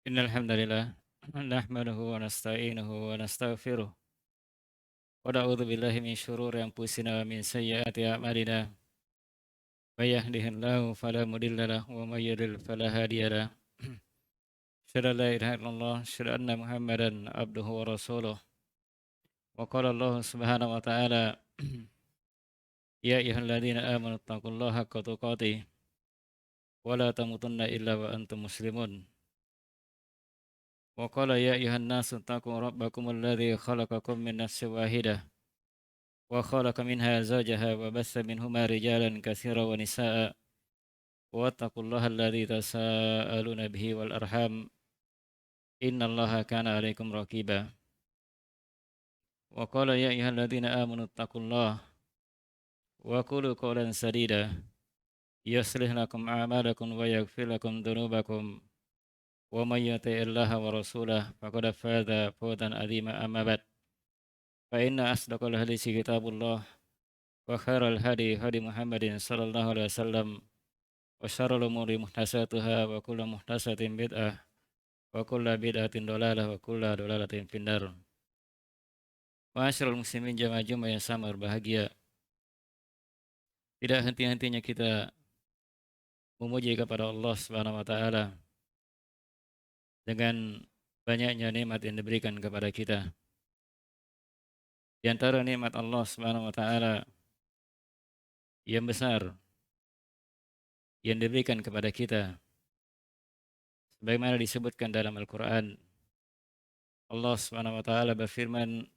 إن الحمد لله نحمده ونستعينه ونستغفره ونعوذ بالله من شرور أنفسنا ومن سيئات أعمالنا من يهده الله فلا مضل له ومن يضلل فلا هادي له أشهد أن لا إله إلا الله أشهد أن محمدا عبده ورسوله وقال الله سبحانه وتعالى يا أيها الذين آمنوا اتقوا الله حق تقاته ولا تموتن إلا وأنتم مسلمون وقال يا أيها الناس اتقوا ربكم الذي خلقكم من نفس واحدة وخلق منها زوجها وبث منهما رجالا كثيرا ونساء واتقوا الله الذي تساءلون به والأرحام إن الله كان عليكم رقيبا وقال يا أيها الذين آمنوا اتقوا الله وقولوا قولا سديدا يصلح لكم أعمالكم ويغفر لكم ذنوبكم ومن يطع الله ورسوله فقد فاز فوزا عظيما أما بعد فإن أصدق الحديث كتاب الله وخير الهدي هدي محمد صلى الله عليه وسلم وشر الأمور محدثاتها وكل محدثة بدعة وكل بدعة ضلالة وكل ضلالة في النار. Ma'asyiral muslimin jamaah Jumat yang sama berbahagia. Tidak henti-hentinya kita memuji kepada Allah Subhanahu wa taala dengan banyaknya nikmat yang diberikan kepada kita. Di antara nikmat Allah Subhanahu wa taala yang besar yang diberikan kepada kita sebagaimana disebutkan dalam Al-Qur'an. Allah Subhanahu wa taala berfirman,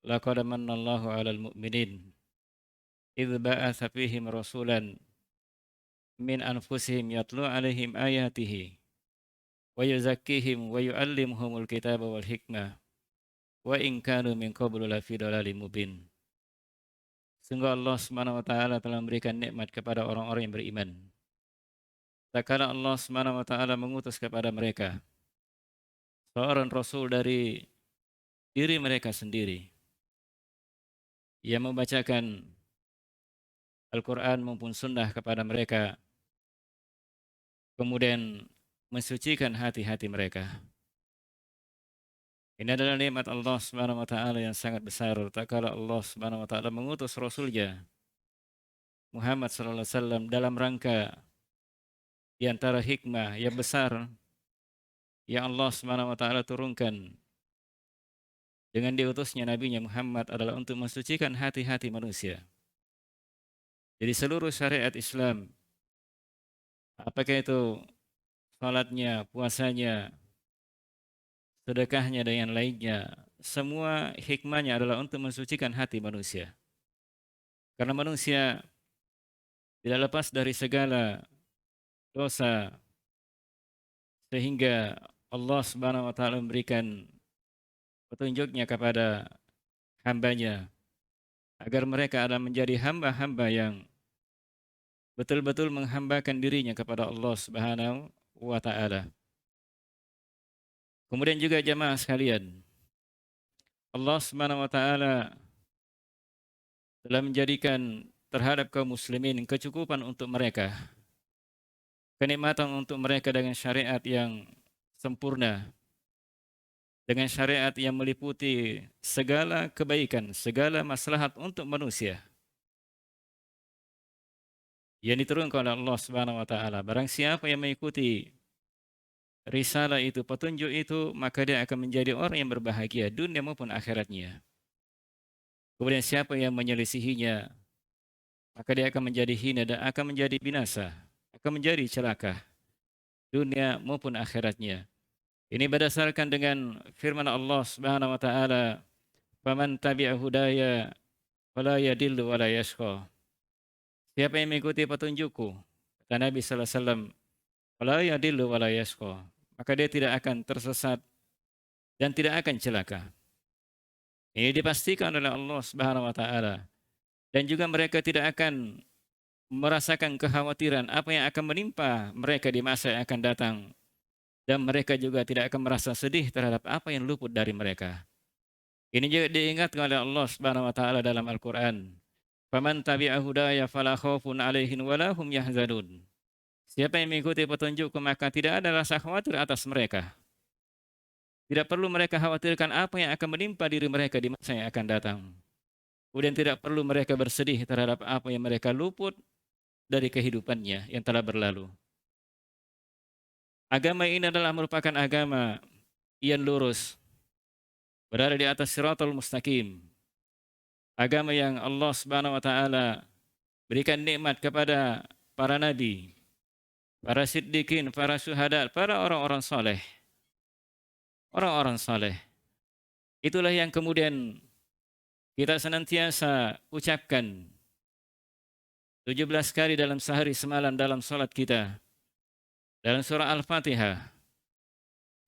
"Laqad manallahu 'alal mu'minin idz ba'atsa fihim rasulan min anfusihim yatlu 'alaihim ayatihi wa yuzakkihim wa yu'allimuhumul kitaba wal hikmah wa in kanu min qablu lafi dhalalin mubin." Sungguh Allah Subhanahu wa taala telah memberikan nikmat kepada orang-orang yang beriman. Tak kala Allah Subhanahu wa taala mengutus kepada mereka seorang rasul dari diri mereka sendiri yang membacakan Al-Quran maupun Sunnah kepada mereka, kemudian mensucikan hati-hati mereka. Ini adalah nikmat Allah Subhanahu wa taala yang sangat besar. Tak kala Allah Subhanahu wa taala mengutus rasulnya Muhammad sallallahu alaihi wasallam dalam rangka di antara hikmah yang besar yang Allah Subhanahu wa taala turunkan dengan diutusnya nabinya Muhammad adalah untuk mensucikan hati-hati manusia. Jadi seluruh syariat Islam, apakah itu salatnya, puasanya, sedekahnya dan yang lainnya, semua hikmahnya adalah untuk mensucikan hati manusia. Karena manusia tidak lepas dari segala dosa sehingga Allah Subhanahu wa taala memberikan petunjuknya kepada hambanya agar mereka adalah menjadi hamba-hamba yang betul-betul menghambakan dirinya kepada Allah Subhanahu wa taala. Kemudian juga jamaah sekalian, Allah Subhanahu wa taala telah menjadikan terhadap kaum muslimin kecukupan untuk mereka, kenikmatan untuk mereka dengan syariat yang sempurna, dengan syariat yang meliputi segala kebaikan, segala maslahat untuk manusia yang diturunkan oleh Allah Subhanahu wa taala. Barang siapa yang mengikuti risalah itu, petunjuk itu, maka dia akan menjadi orang yang berbahagia dunia maupun akhiratnya. Kemudian siapa yang menyelisihinya, maka dia akan menjadi hina dan akan menjadi binasa, akan menjadi celaka dunia maupun akhiratnya. Ini berdasarkan dengan firman Allah Subhanahu wa taala, "Faman tabi'a hudaya fala yadillu wa la yashqa." Siapa yang mengikuti petunjukku, kata Nabi sallallahu alaihi wasallam, "Fala yadillu wa la yashqa." Maka dia tidak akan tersesat dan tidak akan celaka. Ini dipastikan oleh Allah Subhanahu wa taala. Dan juga mereka tidak akan merasakan kekhawatiran apa yang akan menimpa mereka di masa yang akan datang. Dan mereka juga tidak akan merasa sedih terhadap apa yang luput dari mereka. Ini juga diingatkan oleh Allah Subhanahu wa taala dalam Al-Qur'an. "Faman tabi'a hudaya fala khaufun 'alaihim wa la hum yahzanun." Siapa yang mengikuti petunjukku maka tidak ada rasa khawatir atas mereka. Tidak perlu mereka khawatirkan apa yang akan menimpa diri mereka di masa yang akan datang. Kemudian tidak perlu mereka bersedih terhadap apa yang mereka luput dari kehidupannya yang telah berlalu. Agama ini adalah merupakan agama yang lurus, berada di atas siratal mustaqim. Agama yang Allah Subhanahu wa taala berikan nikmat kepada para nabi, para siddiqin, para syuhada, para orang-orang saleh. Orang-orang saleh. Itulah yang kemudian kita senantiasa ucapkan 17 kali dalam sehari semalam dalam salat kita. Dalam surah Al-Fatihah,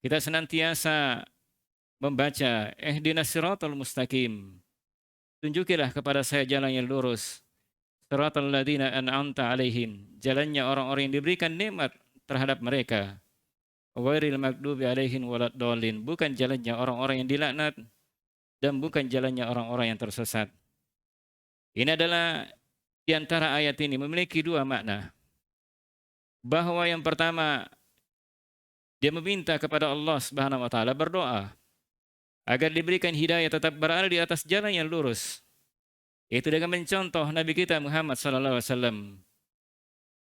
kita senantiasa membaca ihdinas siratal mustaqim. Tunjukilah kepada saya jalan yang lurus. Siratal ladzina an'amta alaihim. Jalannya orang-orang yang diberikan nikmat terhadap mereka. Ghairil maghdubi alaihim waladdallin. Bukan jalannya orang-orang yang dilaknat dan bukan jalannya orang-orang yang tersesat. Ini adalah di antara ayat ini memiliki dua makna. Bahwa yang pertama, dia meminta kepada Allah Subhanahu wa taala, berdoa agar diberikan hidayah tetap berada di atas jalan yang lurus. Itu dengan mencontoh Nabi kita Muhammad sallallahu alaihi wasallam.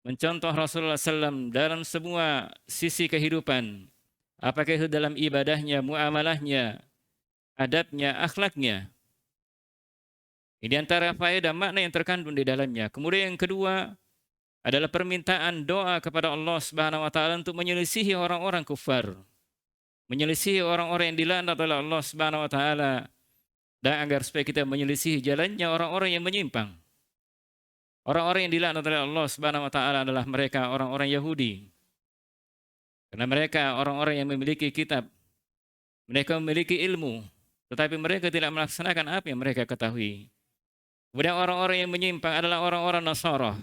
Mencontoh Rasulullah SAW dalam semua sisi kehidupan. Apakah itu dalam ibadahnya, muamalahnya, adabnya, akhlaknya. Ini antara faedah makna yang terkandung di dalamnya. Kemudian yang kedua adalah permintaan doa kepada Allah Subhanahu wa taala untuk menyelisihi orang-orang kufar. Menyelisihi orang-orang yang dilaknat oleh Allah Subhanahu wa taala dan agar supaya kita menyelisihi jalannya orang-orang yang menyimpang. Orang-orang yang dilaknat oleh Allah Subhanahu wa taala adalah mereka orang-orang Yahudi. Karena mereka orang-orang yang memiliki kitab. Mereka memiliki ilmu, tetapi mereka tidak melaksanakan apa yang mereka ketahui. Kemudian orang-orang yang menyimpang adalah orang-orang Nasara.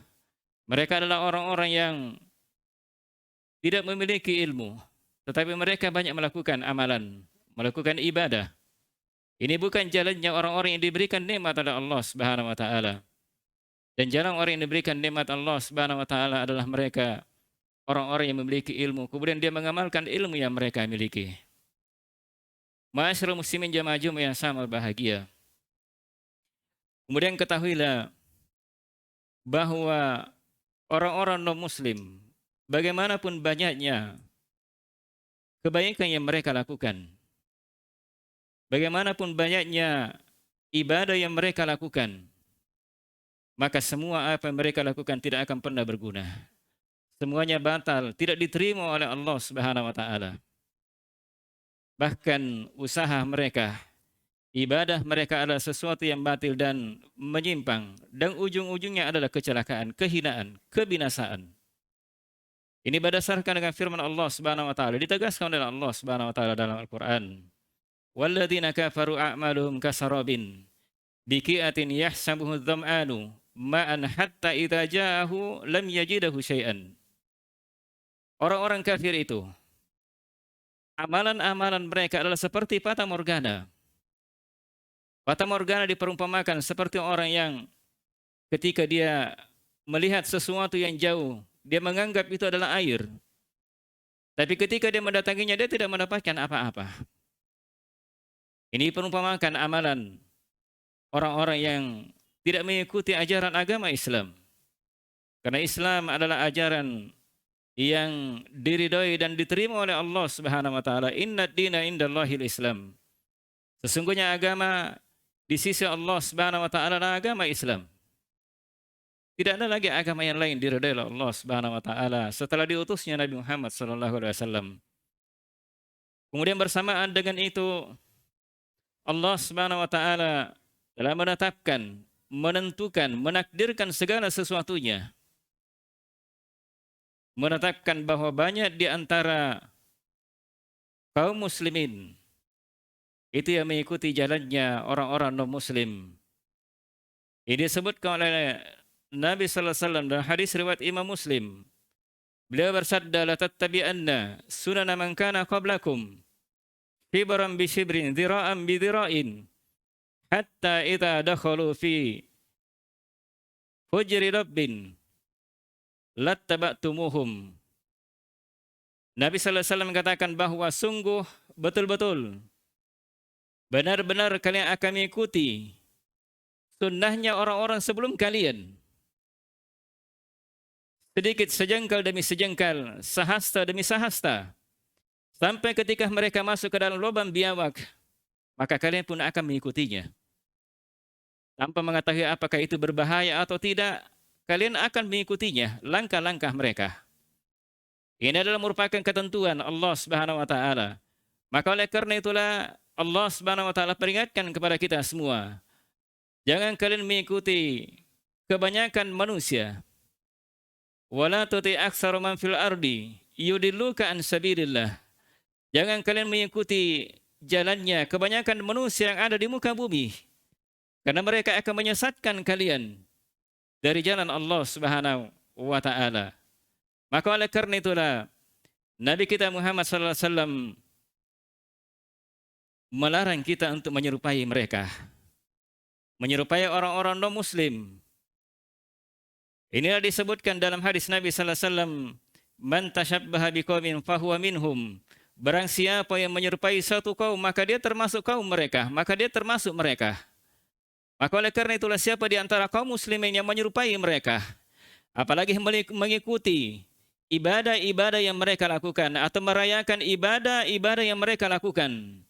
Mereka adalah orang-orang yang tidak memiliki ilmu, tetapi mereka banyak melakukan amalan, melakukan ibadah. Ini bukan jalannya orang-orang yang diberikan nikmat oleh Allah Subhanahu wa taala. Dan jalan orang yang diberikan nikmat Allah Subhanahu wa taala adalah mereka orang-orang yang memiliki ilmu, kemudian dia mengamalkan ilmu yang mereka miliki. Ma'asyiral muslimin jamaah Jumat yang sama bahagia. Kemudian ketahuilah bahwa orang-orang non-muslim, bagaimanapun banyaknya kebaikan yang mereka lakukan, bagaimanapun banyaknya ibadah yang mereka lakukan, maka semua apa yang mereka lakukan tidak akan pernah berguna. Semuanya batal, tidak diterima oleh Allah Subhanahu wa taala. Bahkan usaha mereka, ibadah mereka adalah sesuatu yang batil dan menyimpang, dan ujung-ujungnya adalah kecelakaan, kehinaan, kebinasaan. Ini berdasarkan dengan firman Allah Subhanahu wa taala, ditegaskan oleh Allah Subhanahu wa taala dalam Al-Qur'an. Walladzina kafaru a'maluhum kasarabin biqi'atin yahsabuhu adh-dham'anu ma'an hatta idza ja'ahu lam yajidahu syai'an. Orang-orang kafir itu, amalan-amalan mereka adalah seperti fata morgana. Fata morgana diperumpamakan seperti orang yang ketika dia melihat sesuatu yang jauh, dia menganggap itu adalah air. Tapi ketika dia mendatanginya, dia tidak mendapatkan apa-apa. Ini perumpamakan amalan orang-orang yang tidak mengikuti ajaran agama Islam. Karena Islam adalah ajaran yang diridhoi dan diterima oleh Allah Subhanahu wa taala. Inna ad-dina indallahil Islam. Sesungguhnya agama di sisi Allah Subhanahu wa taala adalah agama Islam. Tidak ada lagi agama yang lain diridhai oleh Allah Subhanahu wa taala setelah diutusnya Nabi Muhammad sallallahu alaihi wasallam. Kemudian bersamaan dengan itu Allah Subhanahu wa taala telah menetapkan, menentukan, menakdirkan segala sesuatunya. Menetapkan bahwa banyak di antara kaum muslimin itu yang mengikuti jalannya orang-orang non-muslim. Ini disebutkan oleh Nabi sallallahu alaihi wasallam dalam hadis riwayat Imam Muslim. Beliau bersabda, la tattabi'anna sunana man kana qablakum shibran bi shibrin, dhira'an bi dhira'in, hatta idza dakhalu fi hujri rabbin lattaba'tumuhum. Nabi sallallahu alaihi wasallam mengatakan bahwa sungguh betul-betul benar-benar kalian akan mengikuti sunnahnya orang-orang sebelum kalian. Sedikit sejengkal demi sejengkal, sahasta demi sahasta. Sampai ketika mereka masuk ke dalam lubang biawak, maka kalian pun akan mengikutinya. Tanpa mengetahui apakah itu berbahaya atau tidak, kalian akan mengikutinya, langkah-langkah mereka. Ini adalah merupakan ketentuan Allah Subhanahu wa taala. Maka oleh karena itulah Allah Subhanahu wa taala peringatkan kepada kita semua, jangan kalian mengikuti kebanyakan manusia. Wala tuti aktsara man fil ardi yudilluka an sabilillah. Jangan kalian mengikuti jalannya kebanyakan manusia yang ada di muka bumi, karena mereka akan menyesatkan kalian dari jalan Allah Subhanahu wa taala. Maka oleh karena itulah Nabi kita Muhammad sallallahu alaihi wasallam melarang kita untuk menyerupai mereka, menyerupai orang-orang non-muslim. Inilah disebutkan dalam hadis Nabi sallallahu alaihi wasallam, man tashabbaha biqaumin fahuwa minhum. Barang siapa yang menyerupai satu kaum, maka dia termasuk kaum mereka, maka dia termasuk mereka. Maka oleh karena itulah siapa di antara kaum muslimin yang menyerupai mereka, apalagi mengikuti ibadah-ibadah yang mereka lakukan atau merayakan ibadah-ibadah yang mereka lakukan,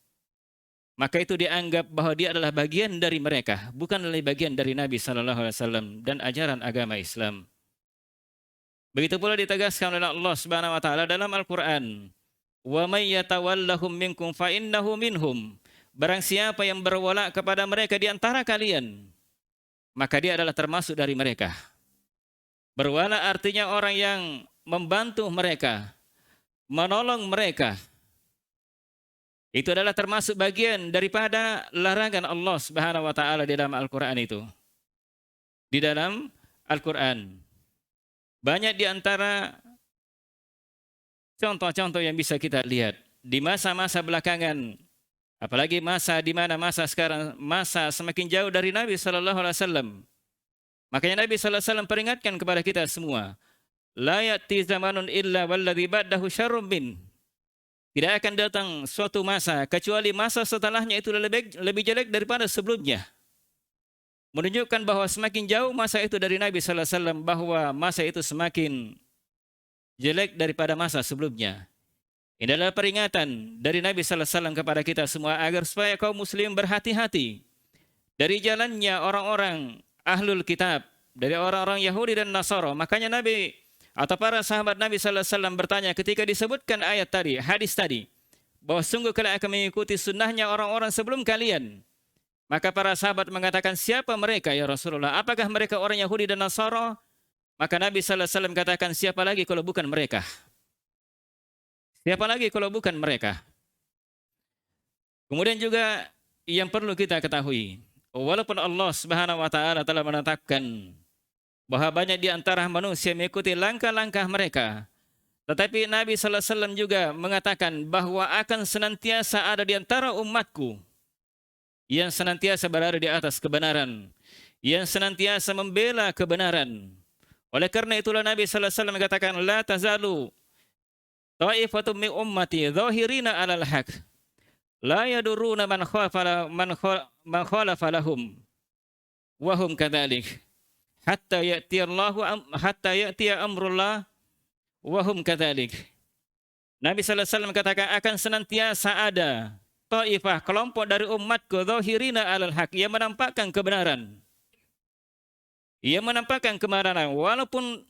maka itu dianggap bahwa dia adalah bagian dari mereka, bukan adalah bagian dari Nabi sallallahu alaihi wasallam dan ajaran agama Islam. Begitu pula ditegaskan oleh Allah Subhanahu wa taala dalam Al-Qur'an, "Wa may yatawallahum minkum fa innahu minhum." Barang siapa yang berwala kepada mereka di antara kalian, maka dia adalah termasuk dari mereka. Berwala artinya orang yang membantu mereka, menolong mereka. Itu adalah termasuk bagian daripada larangan Allah Subhanahu wa taala di dalam Al-Qur'an itu. Di dalam Al-Qur'an. Banyak di antara contoh-contoh yang bisa kita lihat di masa-masa belakangan, apalagi masa di mana masa sekarang, masa semakin jauh dari Nabi sallallahu alaihi wasallam. Makanya Nabi sallallahu alaihi wasallam peringatkan kepada kita semua, la ya'ti zamanun illa walladzi ba'dahu syarrun min. Tidak akan datang suatu masa kecuali masa setelahnya itu lebih jelek daripada sebelumnya. Menunjukkan bahwa semakin jauh masa itu dari Nabi sallallahu alaihi wasallam, bahwa masa itu semakin jelek daripada masa sebelumnya. Ini adalah peringatan dari Nabi sallallahu alaihi wasallam kepada kita semua agar supaya kaum muslim berhati-hati dari jalannya orang-orang ahlul kitab, dari orang-orang Yahudi dan Nasara. Makanya Nabi atau para sahabat Nabi sallallahu alaihi wasallam bertanya ketika disebutkan ayat tadi, hadis tadi, bahwa sungguh kalian akan mengikuti sunnahnya orang-orang sebelum kalian. Maka para sahabat mengatakan, siapa mereka ya Rasulullah? Apakah mereka orang Yahudi dan Nasara? Maka Nabi sallallahu alaihi wasallam katakan, siapa lagi kalau bukan mereka? Siapa lagi kalau bukan mereka? Kemudian juga yang perlu kita ketahui, walaupun Allah Subhanahu wa taala telah menetapkan bahwa banyak di antara manusia mengikuti langkah-langkah mereka, tetapi Nabi sallallahu alaihi wasallam juga mengatakan bahwa akan senantiasa ada di antara umatku yang senantiasa berada di atas kebenaran, yang senantiasa membela kebenaran. Oleh karena itulah Nabi sallallahu alaihi wasallam mengatakan, la tazalu ta'ifatum min ummati zahirina 'alal haq la yadurruna man khalafa lahum wa hum kadzalik hatta ya'ti amrullah wa hum kadzalik. Nabi sallallahu alaihi wasallam katakan akan senantiasa ada taifah, kelompok dari umatku, zahirina 'alal haq, yang menampakkan kebenaran. Ia menampakkan kebenaran walaupun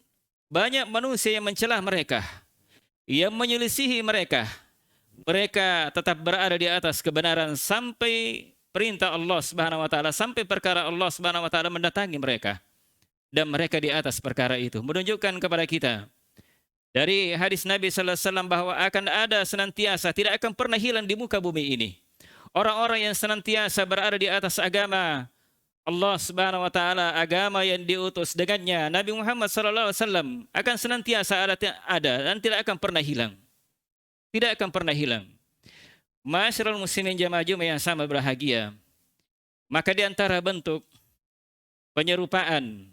banyak manusia yang mencela mereka, yang menyelisihi mereka. Mereka tetap berada di atas kebenaran sampai perintah Allah Subhanahu wa taala, sampai perkara Allah Subhanahu wa taala mendatangi mereka. Dan mereka di atas perkara itu. Menunjukkan kepada kita dari hadis Nabi sallallahu alaihi wasallam bahwa akan ada senantiasa, tidak akan pernah hilang di muka bumi ini, orang-orang yang senantiasa berada di atas agama Allah Subhanahu wa taala, agama yang diutus dengannya Nabi Muhammad sallallahu alaihi wasallam, akan senantiasa ada dan tidak akan pernah hilang. Tidak akan pernah hilang. Ma'asyiral muslimin jamaah Jumat yang sama berbahagia. Maka di antara bentuk penyerupaan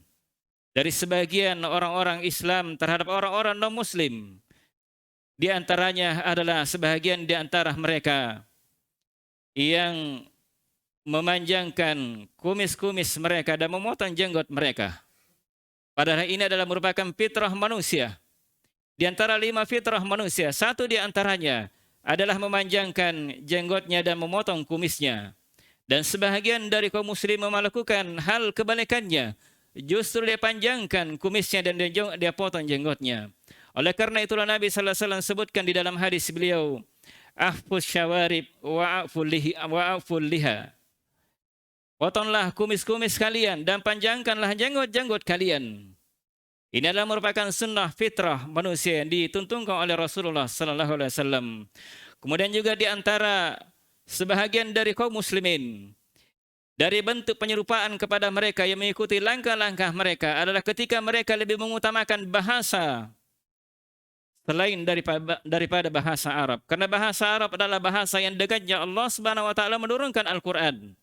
dari sebagian orang-orang Islam terhadap orang-orang non-Muslim. Di antaranya adalah sebahagian di antara mereka yang memanjangkan kumis-kumis mereka dan memotong jenggot mereka. Padahal ini adalah merupakan fitrah manusia. Di antara 5 fitrah manusia, satu di antaranya adalah memanjangkan jenggotnya dan memotong kumisnya. Dan sebahagian dari kaum muslim melakukan hal kebalikannya. Justru dia panjangkan kumisnya dan dia potong jenggotnya. Oleh karena itulah Nabi sallallahu alaihi wasallam sebutkan di dalam hadis beliau, "Ahfuz syawarib wa'aful liha." Potonglah kumis-kumis kalian dan panjangkanlah jenggot-jenggot kalian. Ini adalah merupakan sunnah fitrah manusia yang dituntunkan oleh Rasulullah sallallahu alaihi wasallam. Kemudian juga di antara sebahagian dari kaum muslimin, dari bentuk penyerupaan kepada mereka yang mengikuti langkah-langkah mereka adalah ketika mereka lebih mengutamakan bahasa selain daripada bahasa Arab. Karena bahasa Arab adalah bahasa yang dekatnya Allah Subhanahu wa taala menurunkan Al-Qur'an.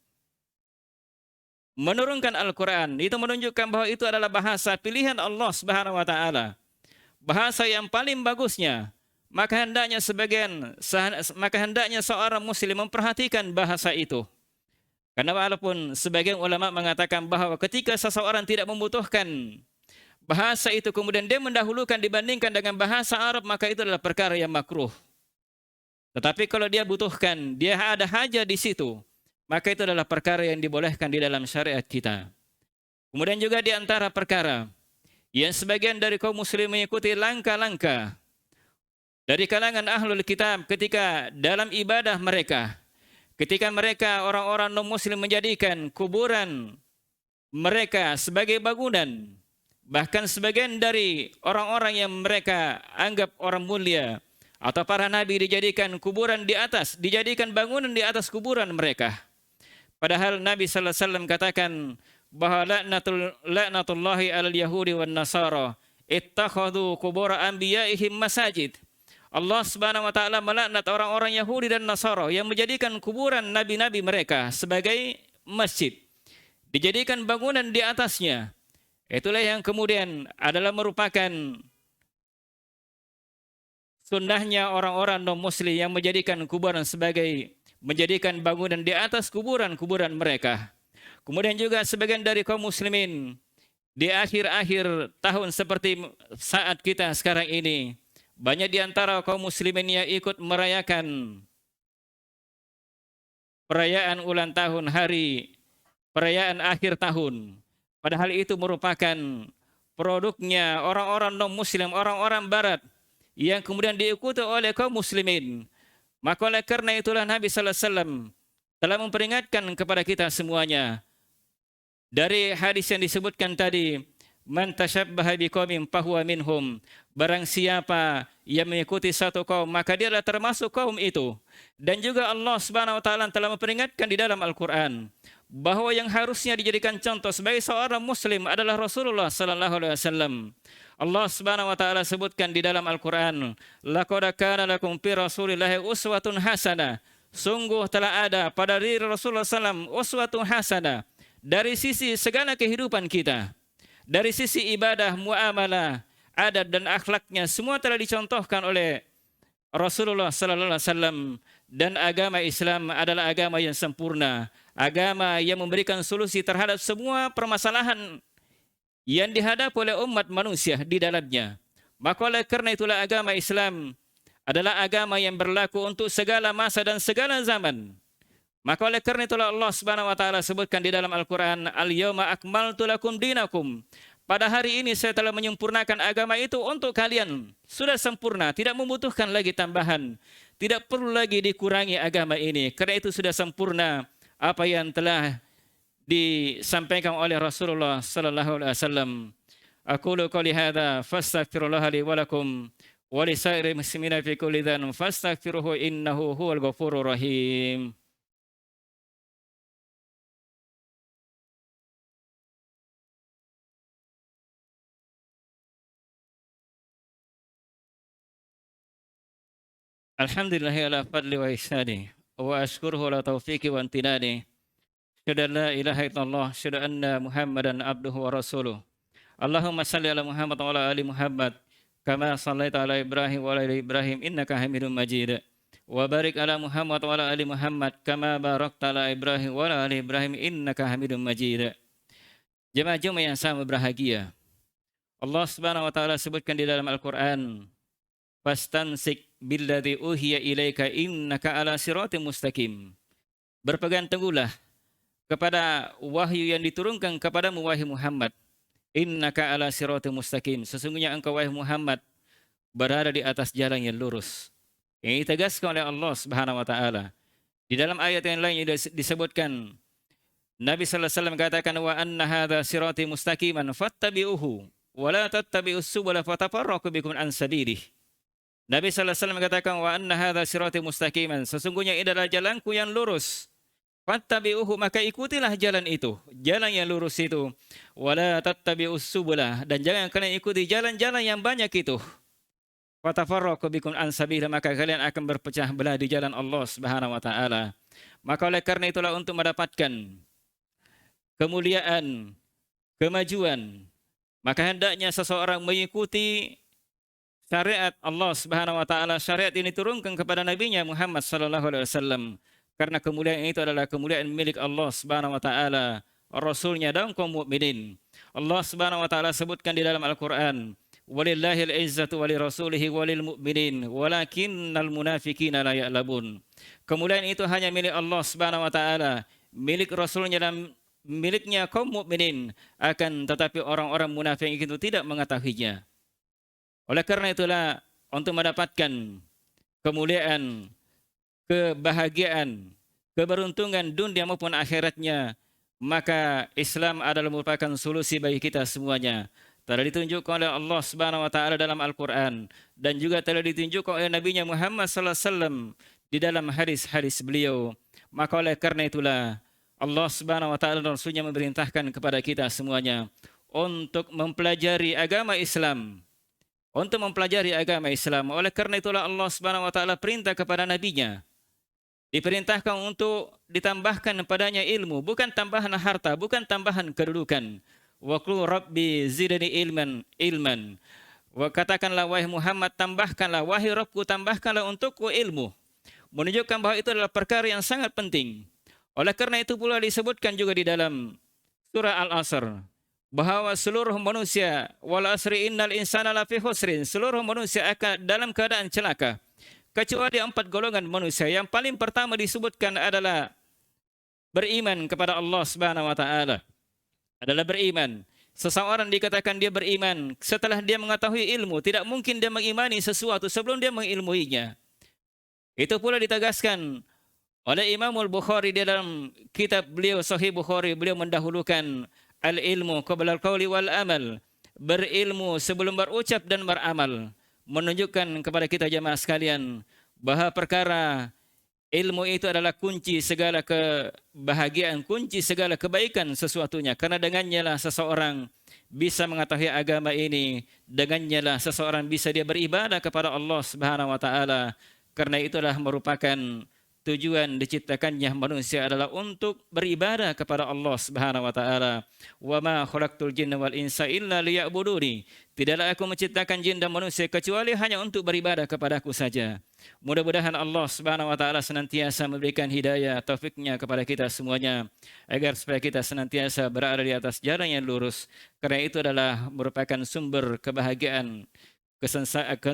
Menurunkan Al-Quran, itu menunjukkan bahwa itu adalah bahasa pilihan Allah Subhanahu wa taala. Bahasa yang paling bagusnya. Maka hendaknya seorang muslim memperhatikan bahasa itu. Karena walaupun sebagian ulama mengatakan bahwa ketika seseorang tidak membutuhkan bahasa itu kemudian dia mendahulukan dibandingkan dengan bahasa Arab, maka itu adalah perkara yang makruh. Tetapi kalau dia butuhkan, dia ada hajat di situ, maka itu adalah perkara yang dibolehkan di dalam syariat kita. Kemudian juga di antara perkara yang sebagian dari kaum muslim mengikuti langkah-langkah dari kalangan ahlul kitab ketika dalam ibadah mereka, ketika mereka orang-orang non-muslim menjadikan kuburan mereka sebagai bangunan, bahkan sebagian dari orang-orang yang mereka anggap orang mulia atau para nabi dijadikan kuburan di atas, dijadikan bangunan di atas kuburan mereka. Padahal Nabi sallallahu alaihi wasallam katakan bahwa laknatullahi 'alal yahudi wan nasara ittakhadhu qubur anbiya'ihim masajid. Allah Subhanahu wa taala melaknat orang-orang Yahudi dan Nasara yang menjadikan kuburan nabi-nabi mereka sebagai masjid. Dijadikan bangunan di atasnya. Itulah yang kemudian adalah merupakan sunnahnya orang-orang non-muslim yang menjadikan kuburan menjadikan bangunan di atas kuburan-kuburan mereka. Kemudian juga sebagian dari kaum muslimin di akhir-akhir tahun seperti saat kita sekarang ini, banyak di antara kaum muslimin yang ikut merayakan perayaan ulang tahun perayaan akhir tahun. Padahal itu merupakan produknya orang-orang non-muslim, orang-orang barat yang kemudian diikuti oleh kaum muslimin. Maka oleh karena itulah Nabi sallallahu alaihi wasallam telah memperingatkan kepada kita semuanya dari hadis yang disebutkan tadi, man tashabbaha biqaumin fahuwa minhum. Barang siapa yang mengikuti satu kaum, maka dia adalah termasuk kaum itu. Dan juga Allah Subhanahu wa taala telah memperingatkan di dalam Al-Qur'an bahwa yang harusnya dijadikan contoh sebagai seorang muslim adalah Rasulullah sallallahu alaihi wasallam. Allah Subhanahu wa taala sebutkan di dalam Al-Qur'an, laqad kana lakum fi Rasulillahi uswatun hasanah. Sungguh telah ada pada diri Rasulullah SAW uswatun hasanah dari sisi segala kehidupan kita. Dari sisi ibadah, muamalah, adat dan akhlaknya semua telah dicontohkan oleh Rasulullah sallallahu alaihi wasallam. Dan agama Islam adalah agama yang sempurna, agama yang memberikan solusi terhadap semua permasalahan yang dihadapi oleh umat manusia di dalamnya. Maka oleh karena itulah agama Islam adalah agama yang berlaku untuk segala masa dan segala zaman. Maka oleh karena itulah Allah Subhanahu wa taala sebutkan di dalam Al-Qur'an, "Al-yauma akmaltu lakum dinakum." Pada hari ini saya telah menyempurnakan agama itu untuk kalian. Sudah sempurna, tidak membutuhkan lagi tambahan. Tidak perlu lagi dikurangi agama ini. Karena itu sudah sempurna apa yang telah disampaikan oleh Rasulullah sallallahu alaihi wasallam. Aqulu qouli hadza fastaghfirullah li wa lakum wa li sairil muslimina fi kulli dhanbin fastaghfiruhu innahu huwal ghafurur rahim. Alhamdulillahi ala fadli wa ihsani wa ashkuruhu ala taufiqi wa amtinani. Asyhadu an la ilaha illallah, asyhadu anna Muhammadan abduhu wa rasuluh. Allahumma salli ala Muhammad wa ala ali Muhammad kama sallaita ala Ibrahim wa ala ali Ibrahim innaka Hamidum Majid. Wa barik ala Muhammad wa ala ali Muhammad kama barakta ala Ibrahim wa ala ali Ibrahim innaka Hamidum Majid. Jemaah Jumat yang sama berbahagia. Allah Subhanahu wa taala sebutkan di dalam Al-Qur'an, "Fastansik billadzi uhiya ilaika innaka ala siratim mustaqim." Berpegang teguhlah kepada wahyu yang diturunkan kepadamu wahai Muhammad. Innaka ala siratim mustaqim. Sesungguhnya engkau wahai Muhammad berada di atas jalan yang lurus. Yang ditegaskan oleh Allah Subhanahu wa taala. Di dalam ayat yang lain disebutkan Nabi sallallahu alaihi wasallam katakan wa anna hadza sirati mustaqiman fattabi'uhu wa la tattabi'us subula fatafarraqu bikum an sabilihi. Nabi sallallahu alaihi wasallam katakan wa anna hadza sirati mustaqiman, sesungguhnya ini adalah jalanku yang lurus. Fattabi'uhu, maka ikutilah jalan itu, jalan yang lurus itu. Wa la tattabi'us subula, dan jangan kalian ikuti jalan-jalan yang banyak itu. Fatafarraqu bikum an sabilihi, maka kalian akan berpecah belah di jalan Allah Subhanahu wa taala. Maka oleh karena itulah untuk mendapatkan kemuliaan, kemajuan, maka hendaknya seseorang mengikuti syariat Allah Subhanahu wa taala. Syariat ini turunkan kepada nabinya Muhammad sallallahu alaihi wasallam. Karena kemuliaan itu adalah kemuliaan milik Allah Subhanahu wa taala, Rasulnya dan kaum mukminin. Allah Subhanahu wa taala sebutkan di dalam Al-Qur'an, "Walillahil izzatu walirasulihi walil mu'minin, walakinnal munafiqina la ya'lamun." Kemuliaan itu hanya milik Allah Subhanahu wa taala, milik Rasulnya dan miliknya kaum mukminin, akan tetapi orang-orang munafik itu tidak mengetahuinya. Oleh karena itulah untuk mendapatkan kemuliaan, kebahagiaan, keberuntungan dunia maupun akhiratnya, maka Islam adalah merupakan solusi bagi kita semuanya. Telah ditunjukkan oleh Allah Subhanahu wa taala dalam Al-Qur'an dan juga telah ditunjukkan oleh Nabi Muhammad sallallahu alaihi wasallam di dalam hadis-hadis beliau. Maka oleh karena itulah Allah Subhanahu wa taala dan Rasulnya memerintahkan kepada kita semuanya untuk mempelajari agama Islam. Untuk mempelajari agama Islam. Oleh karena itulah Allah Subhanahu wa taala perintah kepada nabinya. Diperintahkan untuk ditambahkan padanya ilmu, bukan tambahan harta, bukan tambahan kedudukan. Wa qul rabbi zidni ilman. Wa katakanlah wahai Muhammad, tambahkanlah wahai Rabbku, tambahkanlah untukku ilmu. Menunjukkan bahwa itu adalah perkara yang sangat penting. Oleh karena itu pula disebutkan juga di dalam surah Al-Asr bahwa seluruh manusia, wal asri innal insana lafi khusrin, seluruh manusia akan dalam keadaan celaka kecuali 4 golongan manusia. Yang paling pertama disebutkan adalah beriman kepada Allah Subhanahu wa taala. Adalah beriman. Seseorang dikatakan dia beriman setelah dia mengetahui ilmu. Tidak mungkin dia mengimani sesuatu sebelum dia mengilmuinya. Itu pula ditegaskan oleh Imam Al-Bukhari di dalam kitab beliau Sahih Bukhari. Beliau mendahulukan al-ilmu qabla al-qawli wal amal. Berilmu sebelum berucap dan beramal. Menunjukkan kepada kita jemaah sekalian bahwa perkara ilmu itu adalah kunci segala kebahagiaan, kunci segala kebaikan sesuatunya. Karena dengannya lah seseorang bisa mengetahui agama ini. Dengannya lah seseorang bisa dia beribadah kepada Allah Subhanahu wa taala. Karena itulah merupakan tujuan diciptakannya manusia adalah untuk beribadah kepada Allah Subhanahu wa taala. Wa ma khalaqtul jinna wal insa illa liya'buduni. Tidaklah aku menciptakan jin dan manusia kecuali hanya untuk beribadah kepadaku saja. Mudah-mudahan Allah Subhanahu wa taala senantiasa memberikan hidayah taufiknya kepada kita semuanya agar supaya kita senantiasa berada di atas jalan yang lurus. Karena itu adalah merupakan sumber kebahagiaan,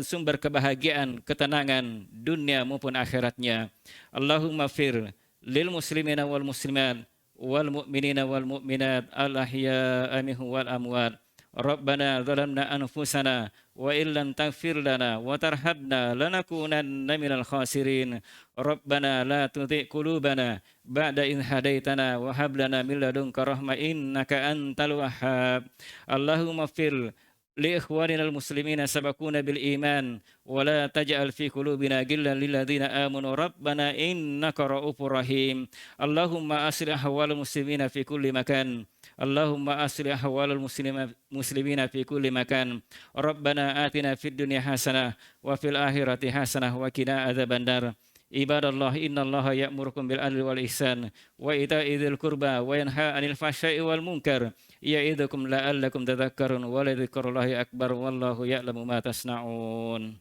sumber kebahagiaan, ketenangan dunia maupun akhiratnya. Allahumma fir lil muslimina wal muslimat wal mu'minina wal mu'minat al ahya'a minhum wal amwat. Rabbana zalamna anfusana wa illam taghfir lana wa tarhamna lanakunanna minal khasirin. Rabbana la tuzigh qulubana ba'da idh hadaitana wa hab lana min ladunka rahmah innaka antal wahhab. Allahumma fir لإخواننا المسلمين سبقونا بالإيمان ولا تجعل في قلوبنا غلا للذين آمنوا ربنا إنك رؤوف رحيم. اللهم أصلح أحوال المسلمين في كل مكان. اللهم أصلح أحوال المسلمين في كل مكان. ربنا آتنا في الدنيا حسنة وفي الآخرة حسنة وقنا عذاب النار. Ibadallah innallaha ya'murukum bil adli wal ihsan wa ita'i dzil qurba wa yanha 'anil fahsya'i wal munkar ya'idukum la'allakum tadhakkarun wa la dzikrullahi akbar wallahu ya'lamu ma tasna'un.